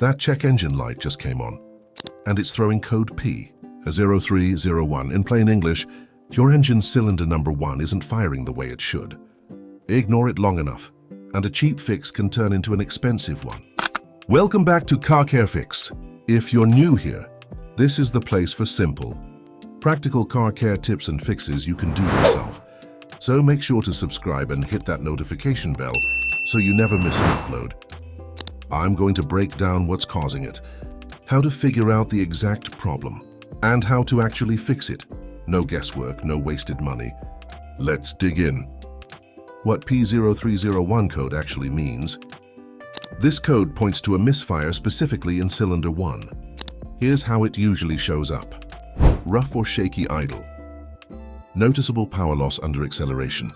That check engine light just came on, and it's throwing code P0301. In plain English, your engine's cylinder number 1 isn't firing the way it should. Ignore it long enough, and a cheap fix can turn into an expensive one. Welcome back to Car Care Fix. If you're new here, this is the place for simple, practical car care tips and fixes you can do yourself. So make sure to subscribe and hit that notification bell so you never miss an upload. I'm going to break down what's causing it, how to figure out the exact problem, and how to actually fix it. No guesswork, no wasted money. Let's dig in. What P0301 code actually means. This code points to a misfire specifically in cylinder 1. Here's how it usually shows up. Rough or shaky idle. Noticeable power loss under acceleration.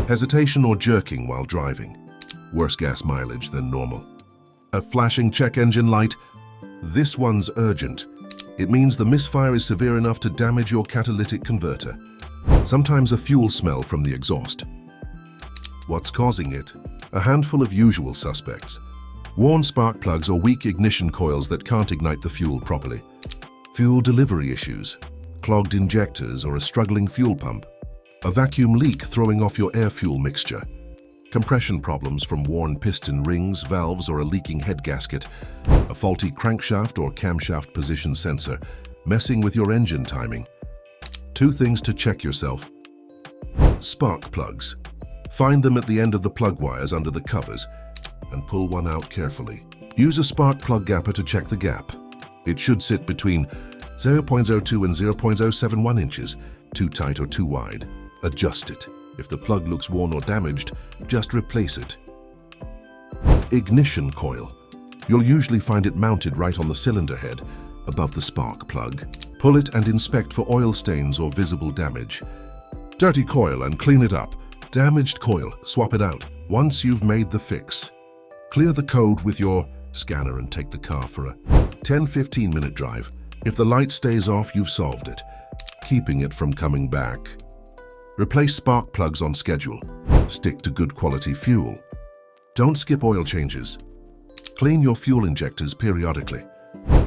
Hesitation or jerking while driving. Worse gas mileage than normal. A flashing check engine light. This one's urgent. It means the misfire is severe enough to damage your catalytic converter. Sometimes a fuel smell from the exhaust. What's causing it? A handful of usual suspects. Worn spark plugs or weak ignition coils that can't ignite the fuel properly. Fuel delivery issues. Clogged injectors or a struggling fuel pump. A vacuum leak throwing off your air-fuel mixture. Compression problems from worn piston rings, valves, or a leaking head gasket. A faulty crankshaft or camshaft position sensor, messing with your engine timing. 2 things to check yourself. Spark plugs. Find them at the end of the plug wires under the covers and pull one out carefully. Use a spark plug gapper to check the gap. It should sit between 0.02 and 0.071 inches, too tight or too wide. Adjust it. If the plug looks worn or damaged, just replace it. Ignition coil. You'll usually find it mounted right on the cylinder head, above the spark plug. Pull it and inspect for oil stains or visible damage. Dirty coil and clean it up. Damaged coil, swap it out once you've made the fix. Clear the code with your scanner and take the car for a 10-15 minute drive. If the light stays off, you've solved it, keeping it from coming back. Replace spark plugs on schedule. Stick to good quality fuel. Don't skip oil changes. Clean your fuel injectors periodically.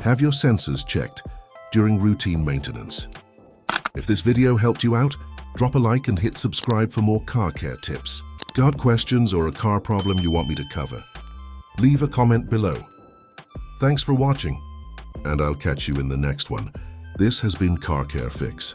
Have your sensors checked during routine maintenance. If this video helped you out, drop a like and hit subscribe for more car care tips. Got questions or a car problem you want me to cover? Leave a comment below. Thanks for watching, and I'll catch you in the next one. This has been Car Care Fix.